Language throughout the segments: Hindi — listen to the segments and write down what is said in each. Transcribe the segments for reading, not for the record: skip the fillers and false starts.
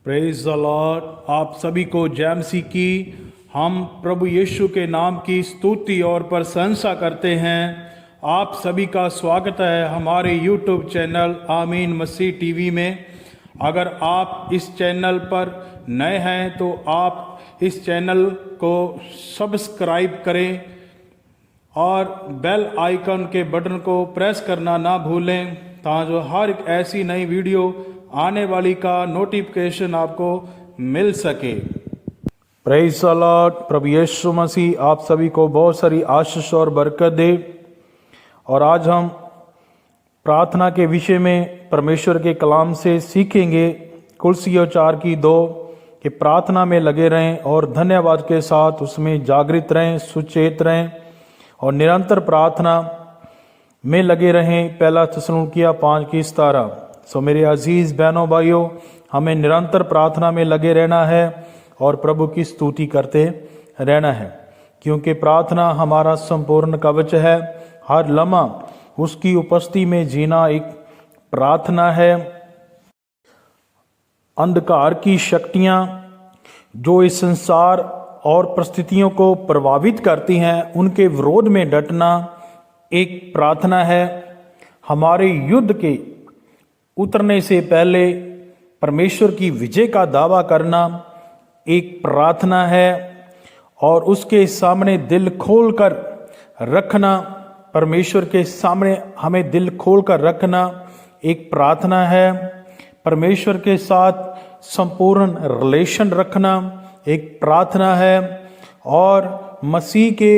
Praise the Lord. आप सभी को जैमसी की हम प्रभु यीशु के नाम की स्तुति और प्रशंसा करते हैं। आप सभी का स्वागत है हमारे यूट्यूब चैनल आमीन मसीह टीवी में। अगर आप इस चैनल पर नए हैं तो आप इस चैनल को सब्सक्राइब करें और बेल आइकन के बटन को प्रेस करना ना भूलें, ताकि हर एक ऐसी नई वीडियो आने वाली का नोटिफिकेशन आपको मिल सके। Praise the lord. प्रभु यीशु मसीह आप सभी को बहुत सारी आशीष और बरकत दे। और आज हम प्रार्थना के विषय में परमेश्वर के कलाम से सीखेंगे कुलसियों 4:2 कि प्रार्थना में लगे रहें और धन्यवाद के साथ उसमें जागृत रहें, सुचेत रहें और निरंतर प्रार्थना में लगे रहें। पहला थिस्सलुनीकियों 5:17। सो मेरे अजीज बहनों भाइयों, हमें निरंतर प्रार्थना में लगे रहना है और प्रभु की स्तुति करते रहना है, क्योंकि प्रार्थना हमारा संपूर्ण कवच है। हर लम्हा उसकी उपस्थिति में जीना एक प्रार्थना है। अंधकार की शक्तियां जो इस संसार और परिस्थितियों को प्रभावित करती हैं, उनके विरोध में डटना एक प्रार्थना है। हमारे युद्ध के उतरने से पहले परमेश्वर की विजय का दावा करना एक प्रार्थना है और उसके सामने दिल खोलकर रखना, परमेश्वर के सामने हमें दिल खोलकर रखना एक प्रार्थना है। परमेश्वर के साथ संपूर्ण रिलेशन रखना एक प्रार्थना है और मसीह के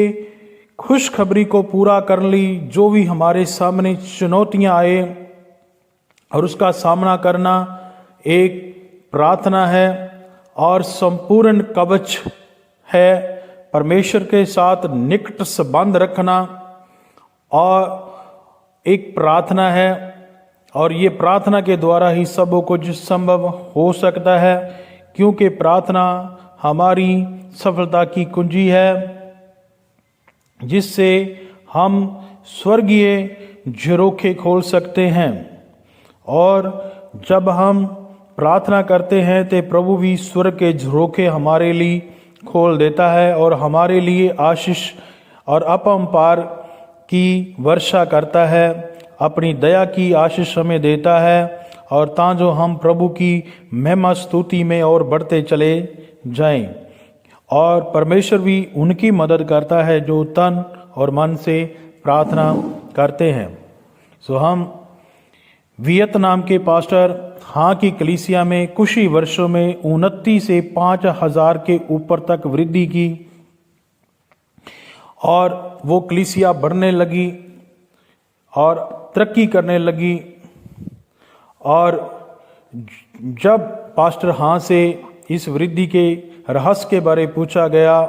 खुशखबरी को पूरा कर ली, जो भी हमारे सामने चुनौतियां आए और उसका सामना करना एक प्रार्थना है और संपूर्ण कवच है। परमेश्वर के साथ निकट संबंध रखना और एक प्रार्थना है और ये प्रार्थना के द्वारा ही सब कुछ संभव हो सकता है, क्योंकि प्रार्थना हमारी सफलता की कुंजी है, जिससे हम स्वर्गीय झरोखे खोल सकते हैं। और जब हम प्रार्थना करते हैं तो प्रभु भी स्वर्ग के झरोखे हमारे लिए खोल देता है और हमारे लिए आशीष और अपरंपार की वर्षा करता है, अपनी दया की आशीष हमें देता है और ताजो हम प्रभु की महिमा स्तुति में और बढ़ते चले जाएं। और परमेश्वर भी उनकी मदद करता है जो तन और मन से प्रार्थना करते हैं। सो हम वियतनाम के पास्टर हाँ की कलीसिया में कुछ ही वर्षों में 29 से 5,000 के ऊपर तक वृद्धि की और वो कलीसिया बढ़ने लगी और तरक्की करने लगी। और जब पास्टर हाँ से इस वृद्धि के रहस्य के बारे पूछा गया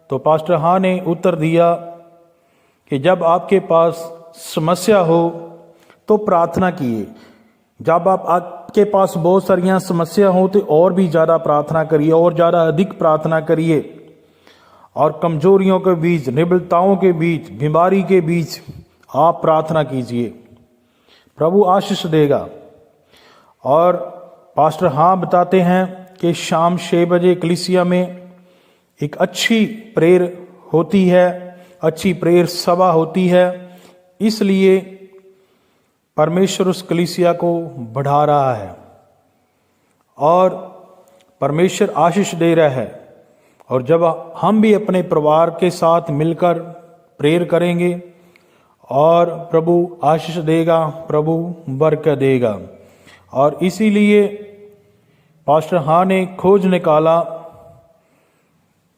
तो पास्टर हाँ ने उत्तर दिया कि जब आपके पास समस्या हो तो प्रार्थना कीजिए। जब आपके पास बहुत सारियां समस्या हो तो और भी ज़्यादा प्रार्थना करिए और ज़्यादा अधिक प्रार्थना करिए। और कमजोरियों के बीच, निर्बलताओं के बीच, बीमारी के बीच आप प्रार्थना कीजिए, प्रभु आशीष देगा। और पास्टर हाँ बताते हैं कि शाम 6 बजे कलीसिया में एक अच्छी प्रेयर होती है, अच्छी प्रेयर सभा होती है, इसलिए परमेश्वर उस कलीसिया को बढ़ा रहा है और परमेश्वर आशीष दे रहा है। और जब हम भी अपने परिवार के साथ मिलकर प्रेयर करेंगे और प्रभु आशीष देगा, प्रभु बरकत देगा। और इसीलिए पास्टर हाँ ने खोज निकाला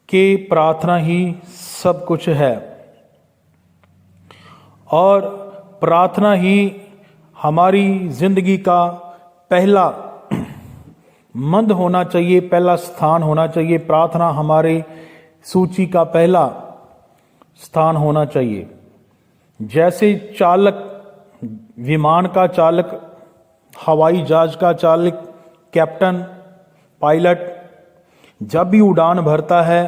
कि प्रार्थना ही सब कुछ है और प्रार्थना ही हमारी जिंदगी का पहला मंद होना चाहिए, पहला स्थान होना चाहिए। प्रार्थना हमारे सूची का पहला स्थान होना चाहिए। जैसे चालक, विमान का चालक, हवाई जहाज का चालक, कैप्टन, पायलट जब भी उड़ान भरता है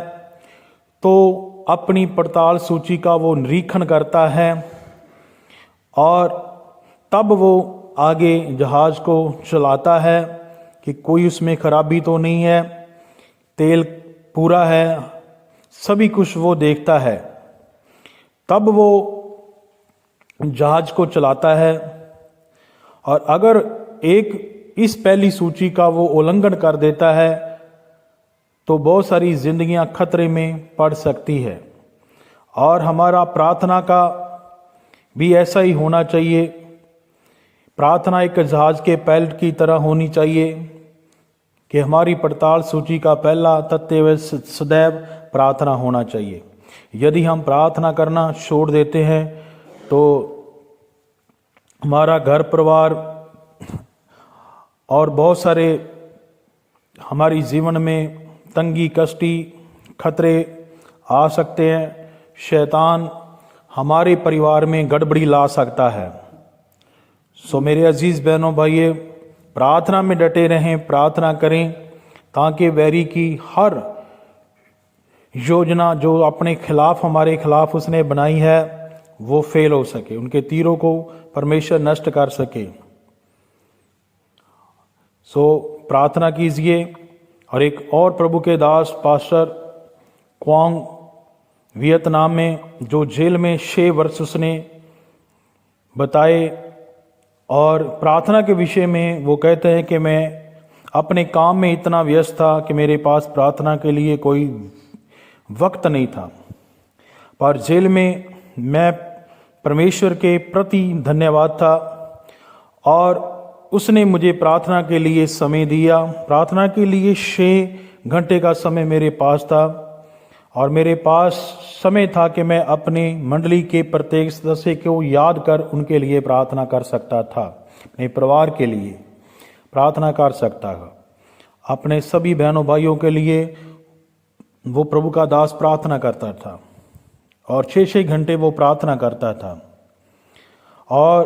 तो अपनी पड़ताल सूची का वो निरीक्षण करता है और तब वो आगे जहाज को चलाता है कि कोई उसमें खराबी तो नहीं है, तेल पूरा है, सभी कुछ वो देखता है। तब वो जहाज को चलाता है। और अगर एक इस पहली सूची का वो उल्लंघन कर देता है तो बहुत सारी जिंदगियां खतरे में पड़ सकती है। और हमारा प्रार्थना का भी ऐसा ही होना चाहिए। प्रार्थना एक जहाज के पायलट की तरह होनी चाहिए कि हमारी पड़ताल सूची का पहला तथ्य सदैव प्रार्थना होना चाहिए। यदि हम प्रार्थना करना छोड़ देते हैं तो हमारा घर परिवार और बहुत सारे हमारी जीवन में तंगी कष्टी खतरे आ सकते हैं। शैतान हमारे परिवार में गड़बड़ी ला सकता है। सो मेरे अजीज बहनों भाइयों, प्रार्थना में डटे रहें, प्रार्थना करें ताकि वैरी की हर योजना जो अपने खिलाफ हमारे खिलाफ उसने बनाई है वो फेल हो सके, उनके तीरों को परमेश्वर नष्ट कर सके। सो प्रार्थना कीजिए। और एक और प्रभु के दास पास्टर क्वांग वियतनाम में जो जेल में 6 वर्ष उसने बताए, और प्रार्थना के विषय में वो कहते हैं कि मैं अपने काम में इतना व्यस्त था कि मेरे पास प्रार्थना के लिए कोई वक्त नहीं था। पर जेल में मैं परमेश्वर के प्रति धन्यवाद था और उसने मुझे प्रार्थना के लिए समय दिया। प्रार्थना के लिए 6 घंटे का समय मेरे पास था और मेरे पास समय था कि मैं अपनी मंडली के प्रत्येक सदस्य को याद कर उनके लिए प्रार्थना कर सकता था, अपने परिवार के लिए प्रार्थना कर सकता था, अपने सभी बहनों भाइयों के लिए वो प्रभु का दास प्रार्थना करता था और 6-6 घंटे वो प्रार्थना करता था। और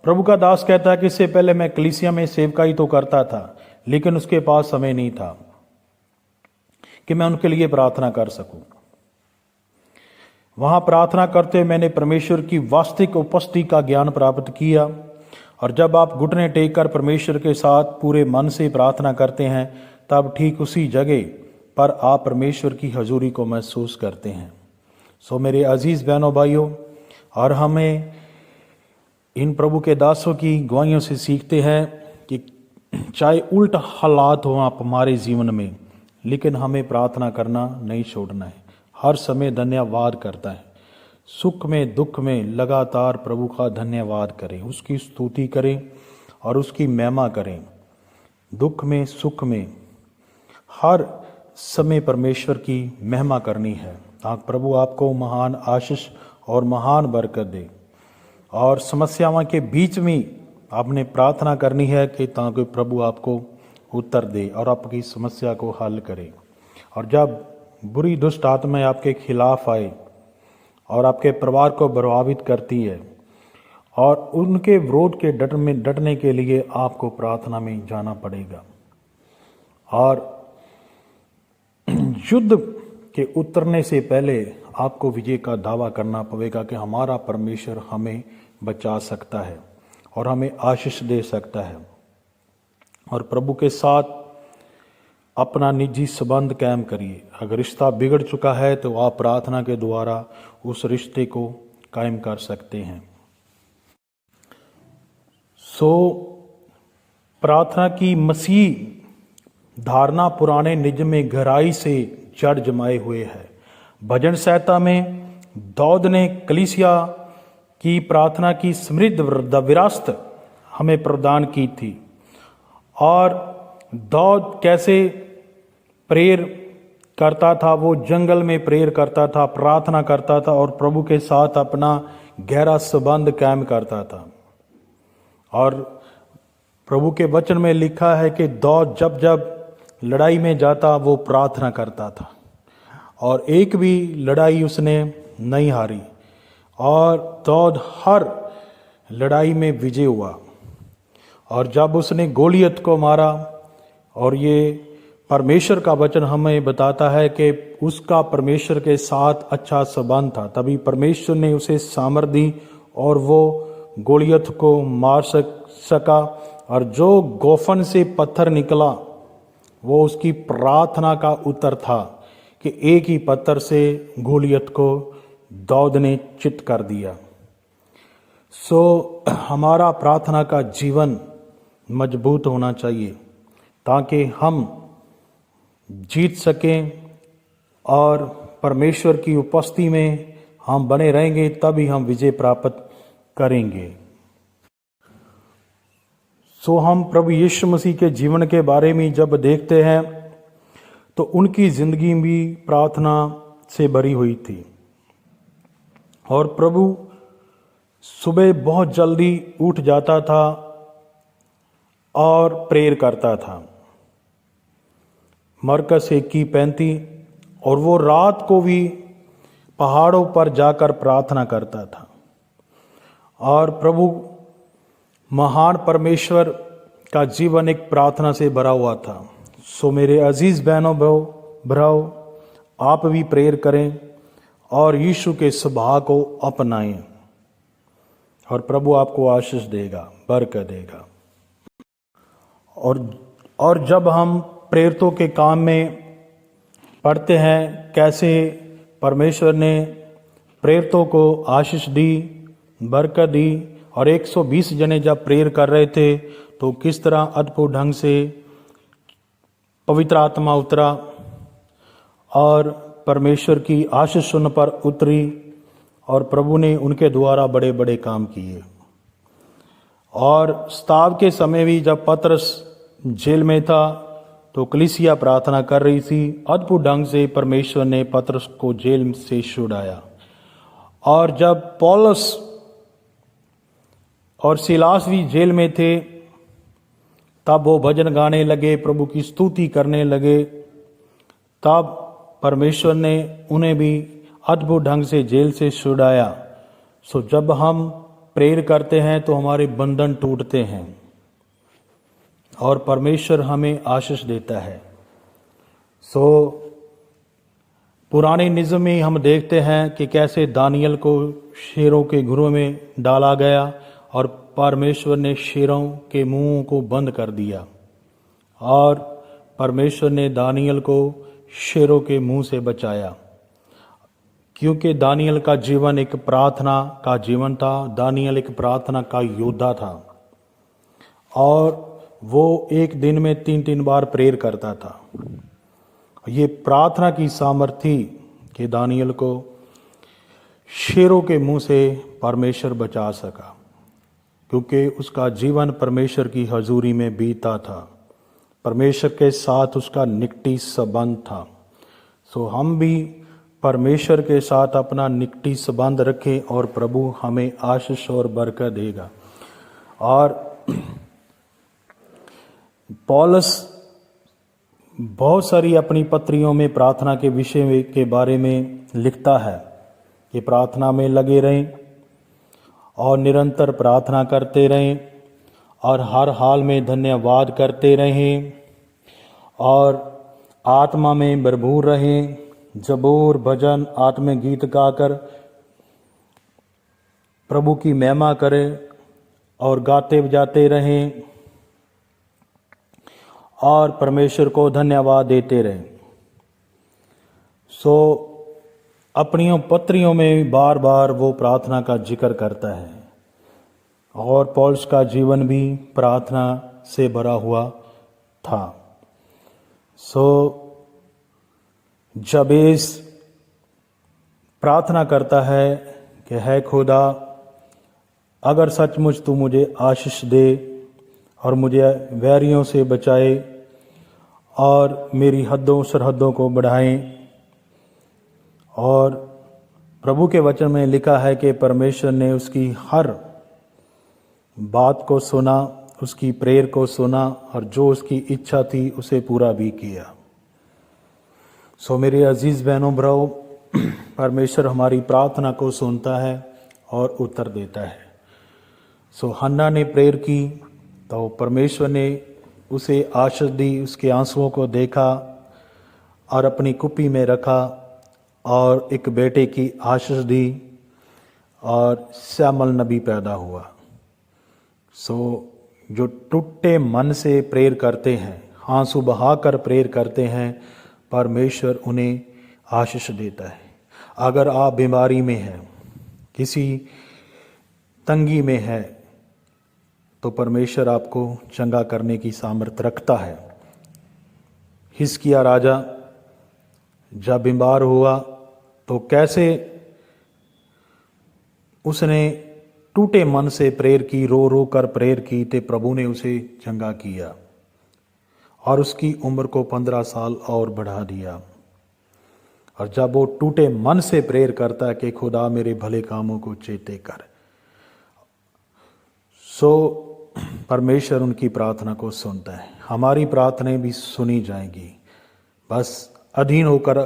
प्रभु का दास कहता है कि इससे पहले मैं कलीसिया में सेवकाई तो करता था, लेकिन उसके पास समय नहीं था कि मैं उनके लिए प्रार्थना कर सकूं। वहां प्रार्थना करते मैंने परमेश्वर की वास्तविक उपस्थिति का ज्ञान प्राप्त किया। और जब आप घुटने टेक कर परमेश्वर के साथ पूरे मन से प्रार्थना करते हैं तब ठीक उसी जगह पर आप परमेश्वर की हजूरी को महसूस करते हैं। सो मेरे अजीज बहनों भाइयों, और हमें इन प्रभु के दासों की गवाहियों से सीखते हैं कि चाहे उल्ट हालात हो आप हमारे जीवन में, लेकिन हमें प्रार्थना करना नहीं छोड़ना है। हर समय धन्यवाद करता है, सुख में दुख में लगातार प्रभु का धन्यवाद करें, उसकी स्तुति करें और उसकी महिमा करें। दुख में सुख में हर समय परमेश्वर की महिमा करनी है ताकि प्रभु आपको महान आशीष और महान बरकत दे। और समस्याओं के बीच में आपने प्रार्थना करनी है कि ताकि प्रभु आपको उत्तर दे और आपकी समस्या को हल करे। और जब बुरी दुष्ट आत्माएं आपके खिलाफ आए और आपके परिवार को प्रभावित करती है और उनके विरोध के डटने के लिए आपको प्रार्थना में जाना पड़ेगा और युद्ध के उतरने से पहले आपको विजय का दावा करना पड़ेगा कि हमारा परमेश्वर हमें बचा सकता है और हमें आशीष दे सकता है। और प्रभु के साथ अपना निजी संबंध कायम करिए। अगर रिश्ता बिगड़ चुका है तो आप प्रार्थना के द्वारा उस रिश्ते को कायम कर सकते हैं। सो प्रार्थना की मसीह धारणा पुराने निज में गहराई से जड़ जमाए हुए है। भजन संहिता में दाऊद ने कलीसिया की प्रार्थना की समृद्ध विरासत हमें प्रदान की थी। और दाऊद कैसे प्रेयर करता था, वो जंगल में प्रेयर करता था, प्रार्थना करता था और प्रभु के साथ अपना गहरा संबंध कायम करता था। और प्रभु के वचन में लिखा है कि दाऊद जब जब लड़ाई में जाता वो प्रार्थना करता था और एक भी लड़ाई उसने नहीं हारी और दाऊद हर लड़ाई में विजय हुआ। और जब उसने गोलियत को मारा, और ये परमेश्वर का वचन हमें बताता है कि उसका परमेश्वर के साथ अच्छा संबंध था, तभी परमेश्वर ने उसे सामर्थ दी और वो गोलियत को मार सका और जो गोफन से पत्थर निकला वो उसकी प्रार्थना का उत्तर था कि एक ही पत्थर से गोलियत को दाऊद ने चित कर दिया। सो हमारा प्रार्थना का जीवन मजबूत होना चाहिए ताकि हम जीत सकें और परमेश्वर की उपस्थिति में हम बने रहेंगे, तभी हम विजय प्राप्त करेंगे। सो हम प्रभु यीशु मसीह के जीवन के बारे में जब देखते हैं तो उनकी जिंदगी भी प्रार्थना से भरी हुई थी और प्रभु सुबह बहुत जल्दी उठ जाता था और प्रेयर करता था। मरकस 1:35। और वो रात को भी पहाड़ों पर जाकर प्रार्थना करता था। और प्रभु महान परमेश्वर का जीवन एक प्रार्थना से भरा हुआ था। सो मेरे अजीज बहनों भराओ, आप भी प्रेयर करें और यीशु के स्वभाव को अपनाएं और प्रभु आपको आशीष देगा, बरकत देगा। और जब हम प्रेरितों के काम में पढ़ते हैं कैसे परमेश्वर ने प्रेरितों को आशीष दी, बरकत दी, और 120 जने जब प्रेयर कर रहे थे तो किस तरह अद्भुत ढंग से पवित्र आत्मा उतरा और परमेश्वर की आशीष उन पर उतरी और प्रभु ने उनके द्वारा बड़े बड़े काम किए। और स्ताव के समय भी जब पतरस जेल में था तो कलीसिया प्रार्थना कर रही थी। अद्भुत ढंग से परमेश्वर ने पतरस को जेल से छुड़ाया। और जब पौलुस और सिलास भी जेल में थे तब वो भजन गाने लगे, प्रभु की स्तुति करने लगे। तब परमेश्वर ने उन्हें भी अद्भुत ढंग से जेल से छुड़ाया। सो जब हम प्रेयर करते हैं तो हमारे बंधन टूटते हैं और परमेश्वर हमें आशीष देता है। सो पुराने निज़म में हम देखते हैं कि कैसे दानियल को शेरों के घुरों में डाला गया और परमेश्वर ने शेरों के मुंह को बंद कर दिया और परमेश्वर ने दानियल को शेरों के मुंह से बचाया, क्योंकि दानियल का जीवन एक प्रार्थना का जीवन था। दानियल एक प्रार्थना का योद्धा था और वो एक दिन में 3-3 बार प्रेयर करता था। ये प्रार्थना की सामर्थ्य थी कि दानियल को शेरों के मुंह से परमेश्वर बचा सका, क्योंकि उसका जीवन परमेश्वर की हजूरी में बीता था। परमेश्वर के साथ उसका निकटी संबंध था। सो हम भी परमेश्वर के साथ अपना निकटी संबंध रखें और प्रभु हमें आशीष और बरकत देगा। और पौलुस बहुत सारी अपनी पत्रियों में प्रार्थना के विषय के बारे में लिखता है कि प्रार्थना में लगे रहें और निरंतर प्रार्थना करते रहें और हर हाल में धन्यवाद करते रहें और आत्मा में भरपूर रहें। जबूर, भजन, आत्मगीत गाकर प्रभु की महिमा करें और गाते बजाते रहें और परमेश्वर को धन्यवाद देते रहें। सो अपनी पत्रियों में बार बार वो प्रार्थना का जिक्र करता है और पौलुस का जीवन भी प्रार्थना से भरा हुआ था। सो जबेस प्रार्थना करता है कि है खुदा, अगर सचमुच तू मुझे आशीष दे और मुझे वैरियों से बचाए और मेरी हद्दों सरहदों को बढ़ाएं। और प्रभु के वचन में लिखा है कि परमेश्वर ने उसकी हर बात को सुना, उसकी प्रेयर को सुना और जो उसकी इच्छा थी उसे पूरा भी किया। सो मेरे अजीज बहनों भराओ, परमेश्वर हमारी प्रार्थना को सुनता है और उत्तर देता है। सो हन्ना ने प्रेयर की तो परमेश्वर ने उसे आशीष दी, उसके आंसुओं को देखा और अपनी कुप्पी में रखा और एक बेटे की आशीष दी और श्यामल नबी पैदा हुआ। सो जो टूटे मन से प्रेयर करते हैं, आंसू बहाकर प्रेयर करते हैं, परमेश्वर उन्हें आशीष देता है। अगर आप बीमारी में हैं, किसी तंगी में है, तो परमेश्वर आपको चंगा करने की सामर्थ्य रखता है। हिजकिय्याह राजा जब बीमार हुआ तो कैसे उसने टूटे मन से प्रेयर की, रो रो कर प्रेयर की, तो प्रभु ने उसे चंगा किया और उसकी उम्र को 15 साल और बढ़ा दिया। और जब वो टूटे मन से प्रेयर करता है कि खुदा मेरे भले कामों को चेते कर, सो परमेश्वर उनकी प्रार्थना को सुनता है। हमारी प्रार्थनाएं भी सुनी जाएंगी। बस अधीन होकर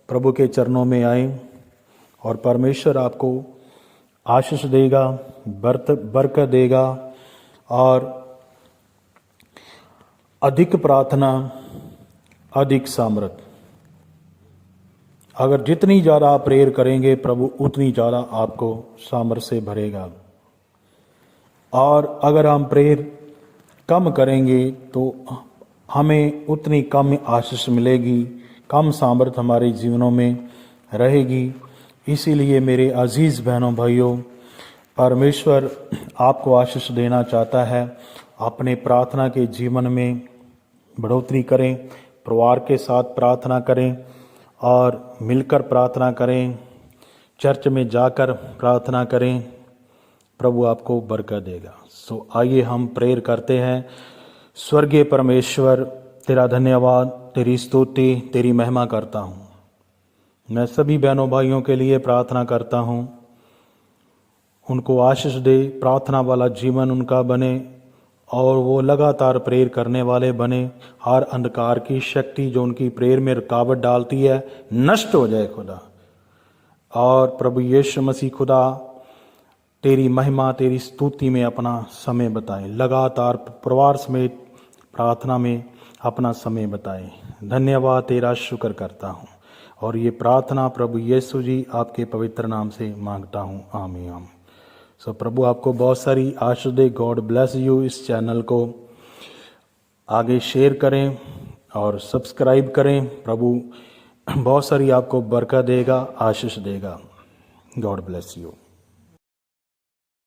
प्रभु के चरणों में आए और परमेश्वर आपको आशीष देगा, बरकत देगा और अधिक प्रार्थना, अधिक सामर्थ। अगर जितनी ज़्यादा आप प्रेयर करेंगे, प्रभु उतनी ज़्यादा आपको सामर्थ से भरेगा। और अगर हम प्रेयर कम करेंगे तो हमें उतनी कम आशीष मिलेगी, कम सामर्थ हमारे जीवनों में रहेगी। इसीलिए मेरे अजीज़ बहनों भाइयों, परमेश्वर आपको आशीष देना चाहता है। अपने प्रार्थना के जीवन में बढ़ोतरी करें, परिवार के साथ प्रार्थना करें और मिलकर प्रार्थना करें, चर्च में जाकर प्रार्थना करें, प्रभु आपको बरकत देगा। सो आइए हम प्रेयर करते हैं। स्वर्गीय परमेश्वर, तेरा धन्यवाद, तेरी स्तुति, तेरी महिमा करता हूँ। मैं सभी बहनों भाइयों के लिए प्रार्थना करता हूँ, उनको आशीष दे, प्रार्थना वाला जीवन उनका बने और वो लगातार प्रेयर करने वाले बने। हर अंधकार की शक्ति जो उनकी प्रेयर में रुकावट डालती है, नष्ट हो जाए खुदा। और प्रभु यीशु मसीह खुदा, तेरी महिमा, तेरी स्तुति में अपना समय बताएं। लगातार परिवार समेत प्रार्थना में अपना समय बताएं। धन्यवाद, तेरा शुक्र करता हूँ और ये प्रार्थना प्रभु यीशु जी आपके पवित्र नाम से मांगता हूँ, आमीन। सो प्रभु आपको बहुत सारी आशीष दे। God bless you. इस चैनल को आगे शेयर करें और सब्सक्राइब करें। प्रभु बहुत सारी आपको बरकत देगा, आशीष देगा। God bless you.